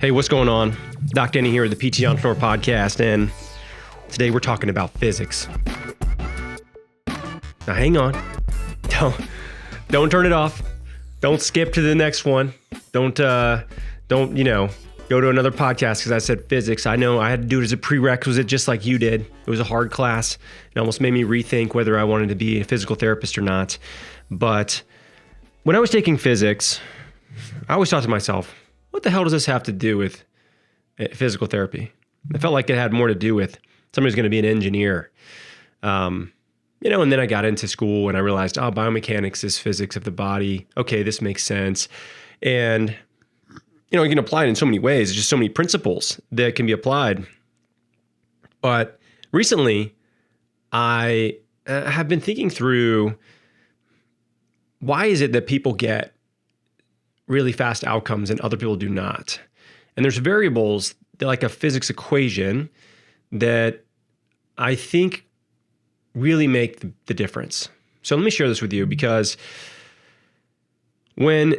Hey, what's going on? Doc Denny here with the PT Entrepreneur Podcast, and today we're talking about physics. Now, hang on. Don't turn it off. Don't skip to the next one. Don't go to another podcast because I said physics. I know I had to do it as a prerequisite just like you did. It was a hard class. It almost made me rethink whether I wanted to be a physical therapist or not. But when I was taking physics, I always thought to myself, what the hell does this have to do with physical therapy? I felt like it had more to do with somebody who's going to be an engineer. And then I got into school and I realized, biomechanics is physics of the body. Okay, this makes sense. And, you can apply it in so many ways. There's just so many principles that can be applied. But recently, I have been thinking through, why is it that people get really fast outcomes and other people do not? And there's variables, like a physics equation, that I think really make the difference. So let me share this with you, because when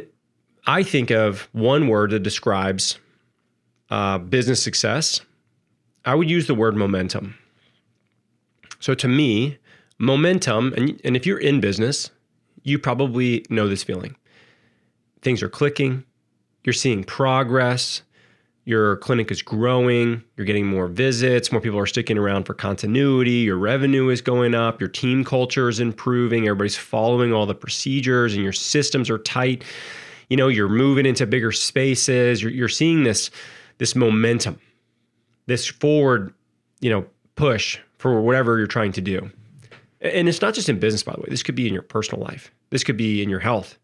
I think of one word that describes business success, I would use the word momentum. So to me, momentum, and if you're in business, you probably know this feeling. Things are clicking, you're seeing progress, your clinic is growing, you're getting more visits, more people are sticking around for continuity, your revenue is going up, your team culture is improving, everybody's following all the procedures and your systems are tight. You're moving into bigger spaces, you're seeing this momentum, this forward, push for whatever you're trying to do. And it's not just in business, by the way. This could be in your personal life. This could be in your health.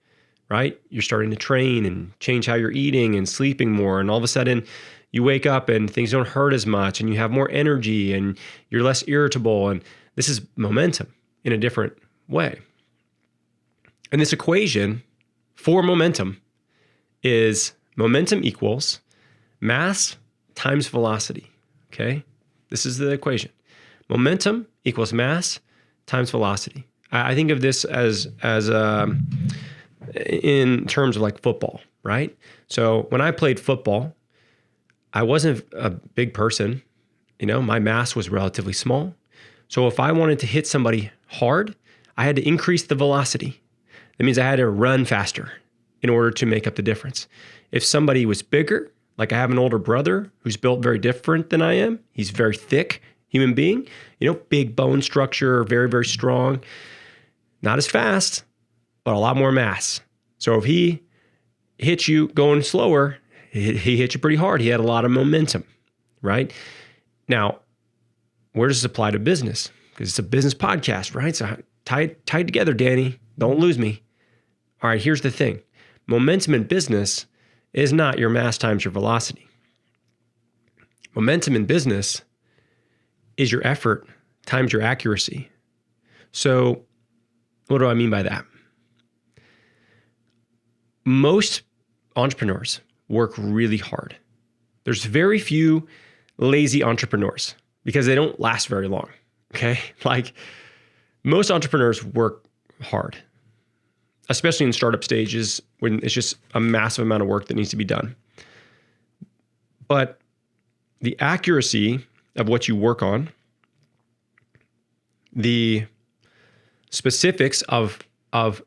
Right? You're starting to train and change how you're eating and sleeping more. And all of a sudden you wake up and things don't hurt as much and you have more energy and you're less irritable. And this is momentum in a different way. And this equation for momentum is momentum equals mass times velocity. Okay? This is the equation. Momentum equals mass times velocity. I think of this as in terms of like football, right? So when I played football, I wasn't a big person. My mass was relatively small. So if I wanted to hit somebody hard, I had to increase the velocity. That means I had to run faster in order to make up the difference. If somebody was bigger, like I have an older brother who's built very different than I am, he's a very thick human being, big bone structure, very, very strong, not as fast, but a lot more mass. So if he hits you going slower, he hit you pretty hard. He had a lot of momentum, right? Now, where does this apply to business? Because it's a business podcast, right? So tie it together, Danny. Don't lose me. All right, here's the thing. Momentum in business is not your mass times your velocity. Momentum in business is your effort times your accuracy. So what do I mean by that? Most entrepreneurs work really hard. There's very few lazy entrepreneurs because they don't last very long, okay? Like most entrepreneurs work hard, especially in startup stages when it's just a massive amount of work that needs to be done. But the accuracy of what you work on, the specifics of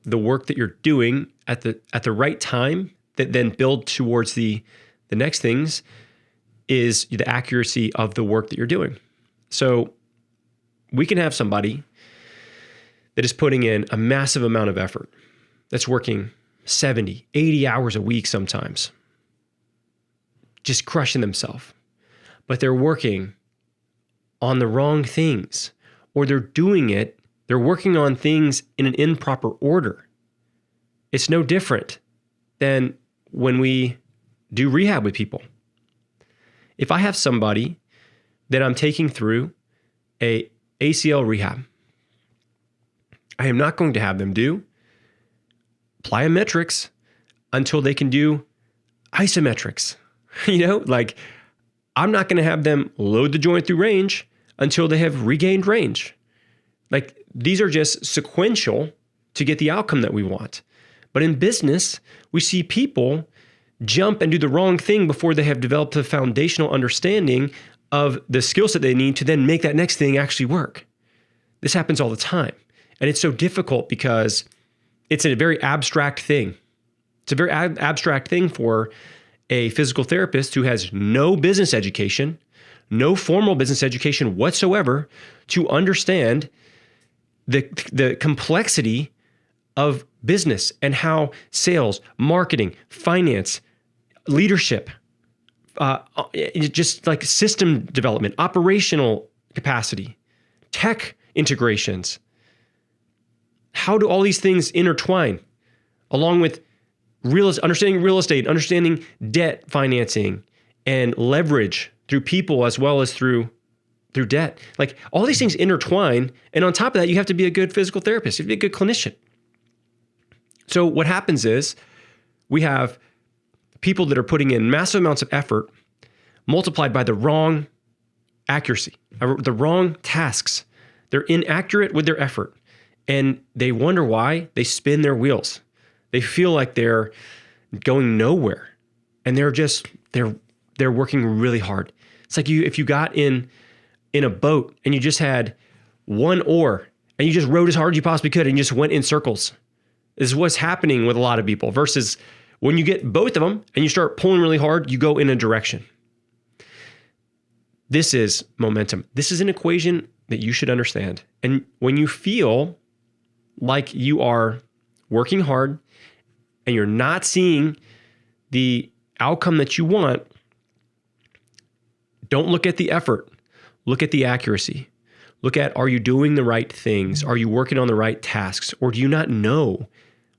the work that you're doing at the right time that then build towards the next things is the accuracy of the work that you're doing. So we can have somebody that is putting in a massive amount of effort, that's working 70, 80 hours a week sometimes, just crushing themselves, but they're working on the wrong things, or they're working on things in an improper order. It's no different than when we do rehab with people. If I have somebody that I'm taking through a ACL rehab, I am not going to have them do plyometrics until they can do isometrics. I'm not going to have them load the joint through range until they have regained range. These are just sequential to get the outcome that we want. But in business, we see people jump and do the wrong thing before they have developed a foundational understanding of the skill set they need to then make that next thing actually work. This happens all the time. And it's so difficult because it's a very abstract thing. It's a very abstract thing for a physical therapist who has no business education, no formal business education whatsoever, to understand the complexity of business and how sales, marketing, finance, leadership, just like system development, operational capacity, tech integrations. How do all these things intertwine along with understanding real estate, understanding debt financing and leverage through people as well as through debt. Like all these things intertwine. And on top of that, you have to be a good physical therapist. You have to be a good clinician. So what happens is we have people that are putting in massive amounts of effort multiplied by the wrong accuracy, the wrong tasks. They're inaccurate with their effort and they wonder why. They spin their wheels. They feel like they're going nowhere and they're working really hard. It's like if you got in a boat and you just had one oar and you just rowed as hard as you possibly could and you just went in circles. This is what's happening with a lot of people versus when you get both of them and you start pulling really hard, you go in a direction. This is momentum. This is an equation that you should understand. And when you feel like you are working hard and you're not seeing the outcome that you want, don't look at the effort. Look at the accuracy. Look at, are you doing the right things? Are you working on the right tasks? Or do you not know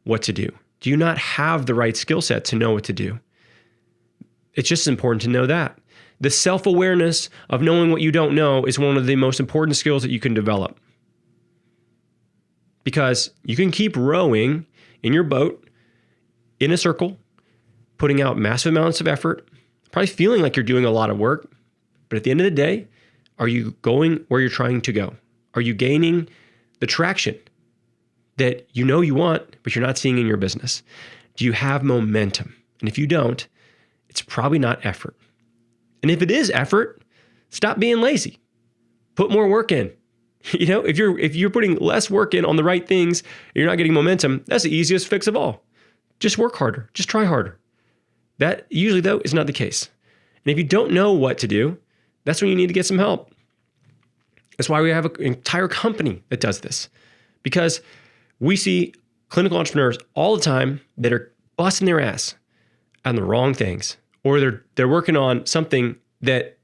what to do? Do you not have the right skill set to know what to do? It's just important to know that. The self-awareness of knowing what you don't know is one of the most important skills that you can develop. Because you can keep rowing in your boat in a circle, putting out massive amounts of effort, probably feeling like you're doing a lot of work. But at the end of the day, are you going where you're trying to go? Are you gaining the traction that you know you want, but you're not seeing in your business? Do you have momentum? And if you don't, it's probably not effort. And if it is effort, stop being lazy. Put more work in. You know, if you're putting less work in on the right things, and you're not getting momentum, that's the easiest fix of all. Just work harder. Just try harder. That usually, though, is not the case. And if you don't know what to do, that's when you need to get some help. That's why we have an entire company that does this. Because we see clinical entrepreneurs all the time that are busting their ass on the wrong things, or they're working on something that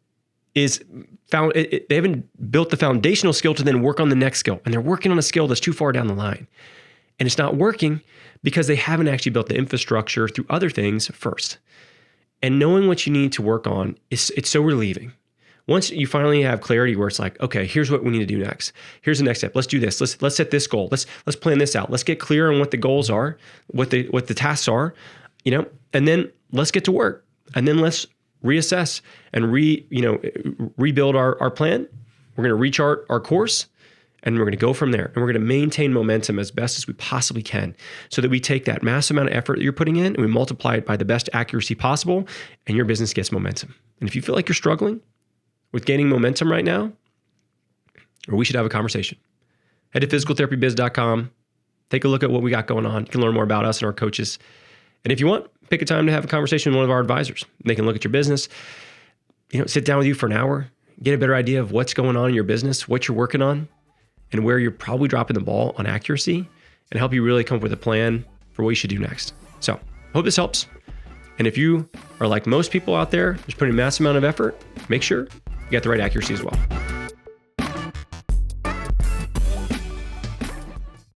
is found. They haven't built the foundational skill to then work on the next skill, and they're working on a skill that's too far down the line, and it's not working because they haven't actually built the infrastructure through other things first. And knowing what you need to work on it's so relieving. Once you finally have clarity where it's like, okay, here's what we need to do next. Here's the next step. Let's do this. Let's set this goal. Let's plan this out. Let's get clear on what the goals are, what the tasks are, and then let's get to work. And then let's reassess and rebuild our plan. We're going to rechart our course and we're going to go from there. And we're going to maintain momentum as best as we possibly can so that we take that massive amount of effort that you're putting in and we multiply it by the best accuracy possible and your business gets momentum. And if you feel like you're struggling with gaining momentum right now, or we should have a conversation. Head to physicaltherapybiz.com. Take a look at what we got going on. You can learn more about us and our coaches. And if you want, pick a time to have a conversation with one of our advisors. They can look at your business, sit down with you for an hour, get a better idea of what's going on in your business, what you're working on, and where you're probably dropping the ball on accuracy, and help you really come up with a plan for what you should do next. So, hope this helps. And if you are like most people out there, just putting a massive amount of effort, make sure you got the right accuracy as well.